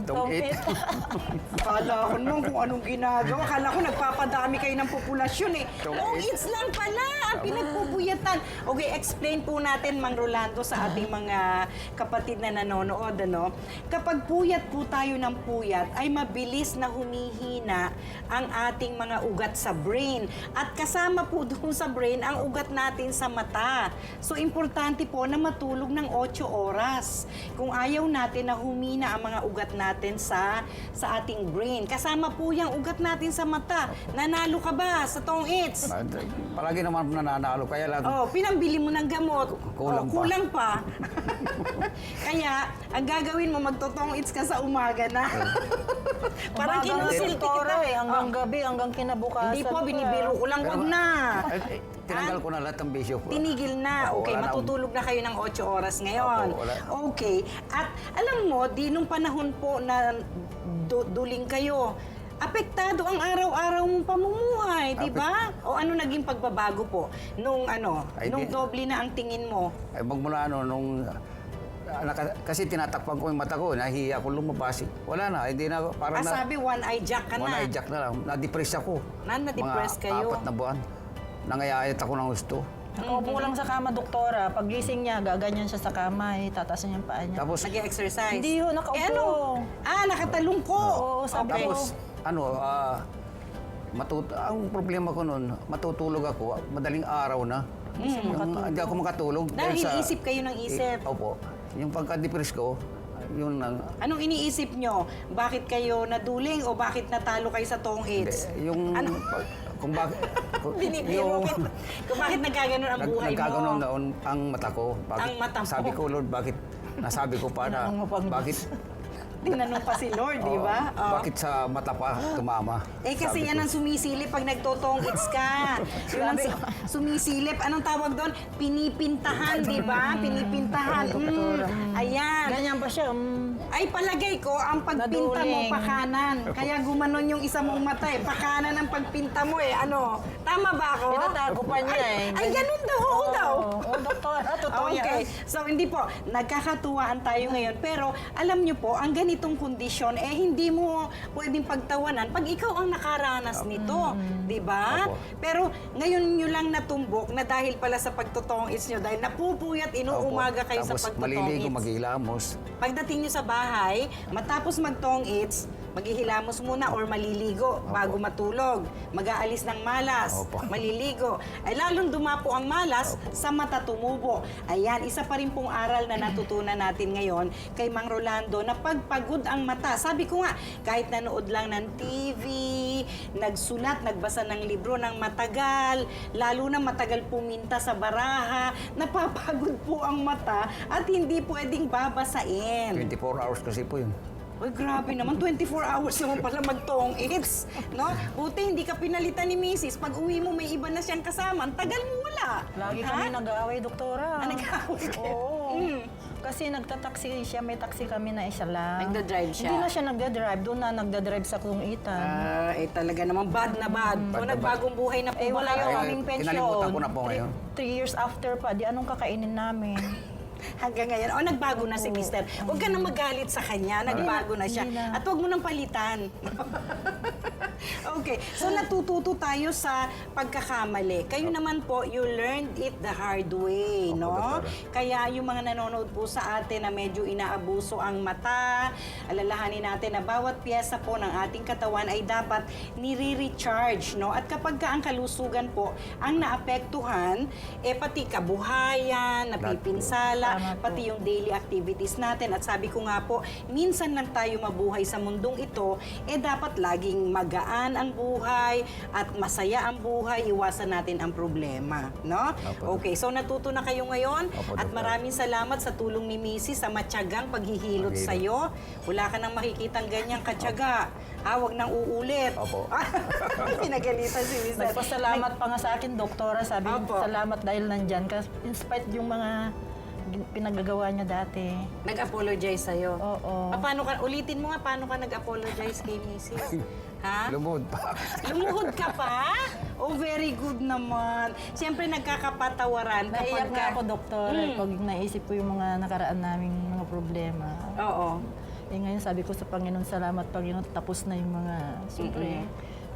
Tongit. Akala ko naman kung anong ginagawa. Akala ko nagpapadami kayo ng populasyon eh. Tongits lang pala ang pinagpupuyatan. Okay, explain po natin, Mang Rolando, sa ating mga kapatid na nanonood, ano? Kapag puyat po tayo ng puyat, ay mabilis na humihina ang ating mga ugat sa brain. At kasama po doon sa brain ang ugat natin sa mata. So, importante po na matulog ng 8 oras. Kung ayaw natin na humina ang mga ugat natin sa ating brain. Kasama po yung ugat natin sa mata. Nanalo ka ba sa tongits? Palagi naman nananalo, kaya lang. Oh, pinambili mo ng gamot. Kulang pa. Kulang pa. Kaya, ang gagawin mo, magtotongits ka sa umaga na. Parang kinusulti kita. Hanggang gabi, hanggang kinabukasan. Hindi po, binibiro ko lang. Wag na. Tinanggal ko na lahat ng bisyo ko. Tinigil na. Oo, Okay, wala na. matutulog na kayo ng 8 oras ngayon. Opo, wala. Okay. At alam mo, di nung panahon po na duling kayo, apektado ang araw-araw mong pamumuhay, di ba? O ano naging pagbabago po? Nung Ay, nung di- doble na ang tingin mo? Ay, magmula nung kasi tinatakpan ko yung mata ko, nahihiya ko lumabas. Wala na, hindi na, parang Sabi, one-eye jack ka na. one eye jack na lang. Na-depress ako. Na-depress kayo? Mga 4 na buwan. Nangayayat ako ng gusto. Nakaupo lang sa kama, doktora. Pagising niya, gaganyan siya sa kama, tataas niya yung paa niya. Tapos, Nag-exercise? Hindi ho, nakaupo. Eh, nakatalong ko. Oo, sabi ko. tapos, ang problema ko noon, matutulog ako, madaling araw na. Hindi ako makatulog. Dahil isip kayo ng isip. Opo. Yung pagka-depress ko, yun lang. Anong iniisip nyo? Bakit kayo naduling o bakit natalo kayo sa tongits? Yung, kung bakit, Binibiro kita. Kung bakit nagkaganon ang buhay nagkaganon mo? noon ang mata ko. Ang mata mo. Sabi ko, Lord, bakit, nasabi ko pa na, Tinanong mo pang- bakit, Tinanong pa si Lord, di ba? Oo, bakit sa mata pa tumama? Eh kasi Sabi yan ko. ang sumisilip pag nagtotongits ka. Yun ang sumisilip. Anong tawag doon? Pinipintahan, di ba? Pinipintahan. Ayan. Ganyan pa siya. Ay, palagay ko, ang pagpinta mo, Naduling. pakanan. Kaya gumanon yung isa mong mata eh. Pakanan ang pagpinta mo eh. Ano? Tama ba ako? Tinatago pa niya eh. Ay, ganun daw. Oo daw. Oo, doktora. Totoo Okay. yan. So, hindi po. Nagkakatuwaan tayo ngayon. Pero, alam niyo po, ang ganitong kondisyon, hindi mo pwedeng pagtawanan pag ikaw ang nakaranas nito. Di ba? Opo. Pero, ngayon nyo lang natumbok na dahil pala sa pagtotongits nyo, dahil napupuyat, inuumaga Opo. kayo sa Tapos maliligo, pagtotongits. maghilamos. Pagdating nyo sa bahay, matapos magtongits, maghihilamos muna or maliligo bago matulog. Mag-aalis ng malas, Opo. maliligo. Ay lalong dumapo ang malas, sa mata tumubo. Ayan, isa pa rin pong aral na natutunan natin ngayon kay Mang Rolando na pagpagod ang mata. Sabi ko nga, kahit nanood lang ng TV, nagsulat, nagbasa ng libro ng matagal, lalo na matagal puminta sa baraha, napapagod po ang mata at hindi pwedeng babasain. 24 hours kasi po yun. Uy, grabe naman. 24 hours naman pala magtongits. No? Buti hindi ka pinalitan ni Mrs. Pag uwi mo, may iba na siyang kasama. Ang tagal mo wala. Lagi Ha? kami nag-aaway, doktora. Nag-aaway kayo? Oo. Kasi nagtataksi siya, may taxi kami na isa lang. Nagda-drive siya? Hindi na siya nagda-drive, doon na nagda-drive sa Kungitan. Talaga naman. Bad na bad. Bad O na nagbagong buhay na po Wala ba yung kayo? aming pensyon. kinalimutan ko na po ngayon. 3 years after pa, di anong kakainin namin? Hanggang ngayon. O, nagbago na si Mister. Huwag ka na magalit sa kanya. Nagbago na siya. Hindi na. At huwag mo nang palitan. Okay. So, natututo tayo sa pagkakamali. Kayo naman po, you learned it the hard way, Opo, no? doktora. Kaya yung mga nanonood po sa atin na medyo inaabuso ang mata, alalahanin natin na bawat piyesa po ng ating katawan ay dapat nire-recharge, no? At kapag ka ang kalusugan po ang naapektuhan, pati kabuhayan, napipinsala, Tama po. pati yung daily activities natin. At sabi ko nga po, minsan lang tayo mabuhay sa mundong ito, dapat laging magaan ang buhay at masaya ang buhay, iwasan natin ang problema, no? Opo. Okay, so natuto na kayo ngayon Opo, at Doktor. maraming salamat sa tulong ni Mrs. sa matyagang paghihilot Paghihilot. sa'yo. Wala ka nang makikitang ganyang katyaga. Huwag nang uulit. Opo. Pinagalitan si Mrs. Nagpasalamat pa nga sa akin, doktora. Sabi, Opo. salamat dahil nandyan ka. In spite yung mga pinagagawa niya dati. Nag-apologize sa'yo. Oo. Paano ka, ulitin mo nga, paano ka nag-apologize kay Mrs.? Ha? Lumuhod pa. Lumuhod ka pa? Oh, very good naman. Siyempre, nagkakapatawaran Naiyak nga ako, ka- doktor, pag naisip ko yung mga nakaraan naming mga problema. Oo. Ngayon sabi ko sa Panginoon, salamat Panginoon, tapos na yung mga, siyempre.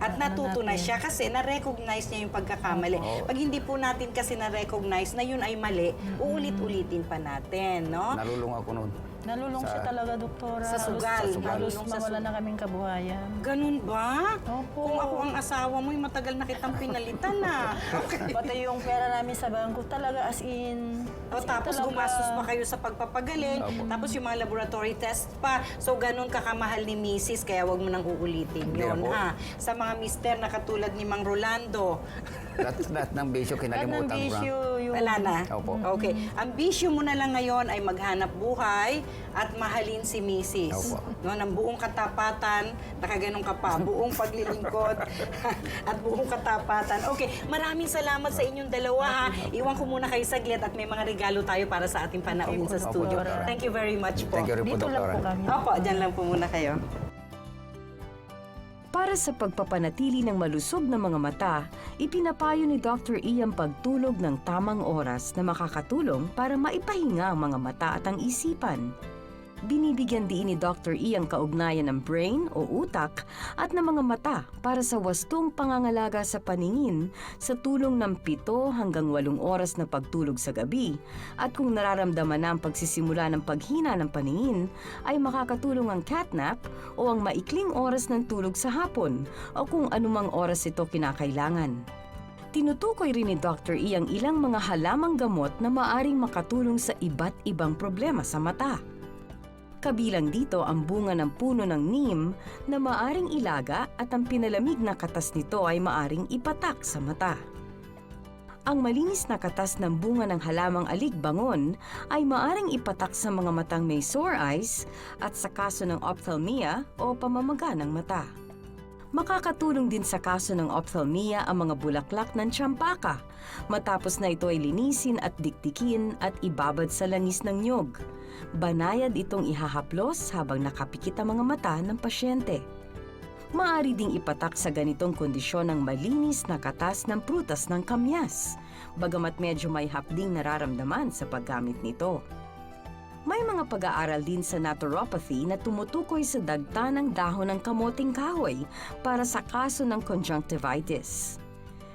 At natuto na natin. siya kasi na-recognize niya yung pagkakamali. Pag hindi po natin kasi na-recognize na yun ay mali, uulit-ulitin pa natin, no? Nalulung ako noon. Nalulung siya talaga, doktora. Sa sugal. Halos Nalulung sa mawala sugal. na kaming kabuhayan. Ganun ba? Opo. Kung ako ang asawa mo, matagal na kitang pinalitan na. Pati yung pera namin sa bangko talaga as in... O tapos talaga. gumastos pa kayo sa pagpapagaling, tapos yung mga laboratory test pa. So ganun kakamahal ni Mrs. Kaya wag mo nang uulitin Hindi yun, ako. ha? Sa mga mister na katulad ni Mang Rolando. Lahat ng bisyo Lahat ng kinalimutan ko bisyo na. yung... Wala na? Opo. Okay. Ang bisyo mo na lang ngayon ay maghanap buhay at mahalin si Mrs. Opo. No, ng buong katapatan, nakaganong ka pa, buong paglilingkod at buong katapatan. Okay, maraming salamat sa inyong dalawa, ha. Iwan ko muna kayo saglit at may mga regalo tayo para sa ating panauhin sa Opo, studio. Doktora. Thank you very much po. Thank you rin po, Dito lang po Doktora. kami. Opo, dyan lang po muna kayo. Para sa pagpapanatili ng malusog na mga mata, ipinapayo ni Dr. E ang pagtulog ng tamang oras na makakatulong para maipahinga ang mga mata at ang isipan. Binibigyan din ni Dr. E ang kaugnayan ng brain o utak at ng mga mata para sa wastong pangangalaga sa paningin sa tulong ng 7 hanggang 8 oras na pagtulog sa gabi. At kung nararamdaman na ang pagsisimula ng paghina ng paningin, ay makakatulong ang catnap o ang maikling oras ng tulog sa hapon o kung anumang oras ito kinakailangan. Tinutukoy rin ni Dr. E ang ilang mga halamang gamot na maaring makatulong sa iba't ibang problema sa mata. Kabilang dito ang bunga ng puno ng neem na maaring ilaga at ang pinalamig na katas nito ay maaring ipatak sa mata. Ang malinis na katas ng bunga ng halamang aligbangon ay maaring ipatak sa mga matang may sore eyes at sa kaso ng ophthalmia o pamamaga ng mata. Makakatulong din sa kaso ng ophthalmia ang mga bulaklak ng tsampaka matapos na ito ay linisin at dikdikin at ibabad sa langis ng nyog. Banayad itong ihahaplos habang nakapikit ang mga mata ng pasyente. Maaari ding ipatak sa ganitong kondisyon ang malinis na katas ng prutas ng kamyas, bagamat medyo may hapding nararamdaman sa paggamit nito. May mga pag-aaral din sa naturopathy na tumutukoy sa dagta ng dahon ng kamoting kahoy para sa kaso ng conjunctivitis.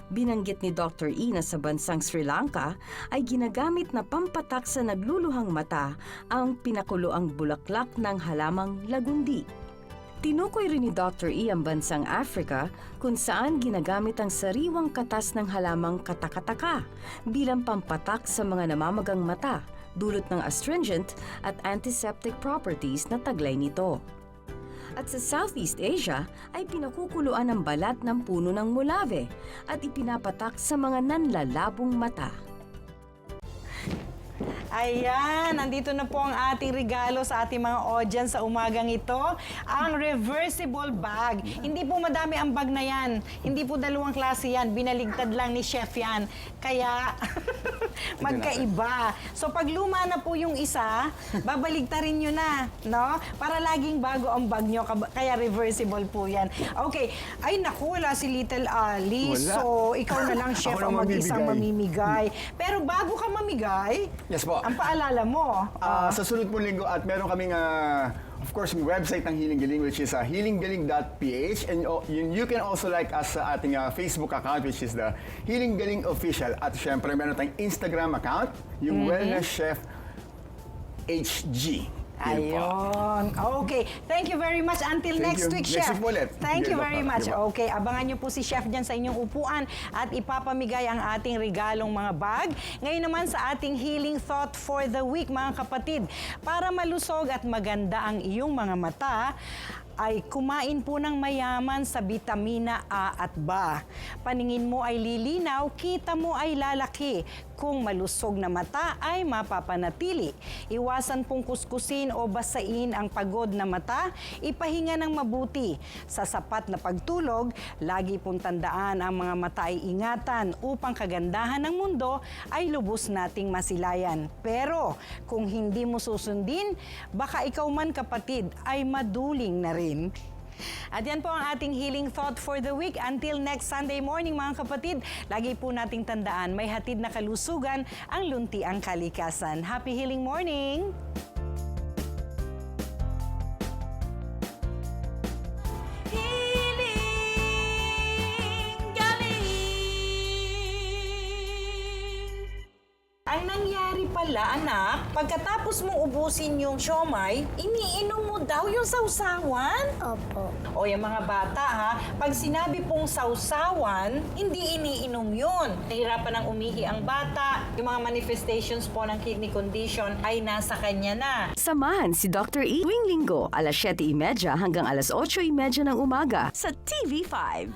Binanggit ni Dr. E na sa bansang Sri Lanka ay ginagamit na pampatak sa nagluluhang mata ang pinakuloang bulaklak ng halamang lagundi. Tinukoy rin ni Dr. E ang bansang Africa kung saan ginagamit ang sariwang katas ng halamang katakataka bilang pampatak sa mga namamagang mata dulot ng astringent at antiseptic properties na taglay nito. At sa Southeast Asia ay pinakukuluan ang balat ng puno ng mulave at ipinapatak sa mga nanlalabong mata. Ayan, nandito na po ang ating regalo sa ating mga audience sa umagang ito. Ang reversible bag. Hindi po madami ang bag na yan. Hindi po dalawang klase yan. Binaligtad lang ni Chef yan. Kaya, magkaiba. So, pag luma na po yung isa, babaligtarin nyo na, no? Para laging bago ang bag nyo. Kaya reversible po yan. Okay. Ay, naku, wala si Little Ali. Wala. So, ikaw na lang, Chef, Ako ang na mag-isang mamimigay. Pero bago ka mamigay, Yes po. ang paalala mo, Sa sunod pong linggo at meron kaming of course yung website ng Healing Galing which is healinggaling.ph and you can also like us sa ating Facebook account which is the Healing Galing Official at syempre meron tayong Instagram account yung Wellness Chef HG. Yun po. ayun. Okay. Thank you very much. Until Thank next you. week, Next Chef. week po ulit. Thank you Sige, very Doc. much. Di ba? Okay. Abangan niyo po si Chef dyan sa inyong upuan at ipapamigay ang ating regalong mga bag. Ngayon naman sa ating healing thought for the week, mga kapatid. Para malusog at maganda ang iyong mga mata, ay kumain po ng mayaman sa bitamina A at B. Paningin mo ay lilinaw, kita mo ay lalaki. Kung malusog na mata ay mapapanatili. Iwasan pong kuskusin o basain ang pagod na mata, ipahinga ng mabuti. Sa sapat na pagtulog, lagi pong tandaan ang mga mata ay ingatan upang kagandahan ng mundo ay lubos nating masilayan. Pero kung hindi mo susundin, baka ikaw man kapatid ay maduling na rin. At yan po ang ating healing thought for the week. Until next Sunday morning, mga kapatid, lagi po nating tandaan, may hatid na kalusugan ang luntiang kalikasan. Happy healing morning! Ang nangyari pala, anak, pagkatapos mong ubusin yung siomay, iniinom mo daw yung sausawan? Opo. O yung mga bata ha, pag sinabi pong sausawan, hindi iniinom yun. Nahirapan ng umihi ang bata, yung mga manifestations po ng kidney condition ay nasa kanya na. Samahan si Dr. E tuwing linggo, alas 7:30 hanggang alas 8:30 ng umaga sa TV5.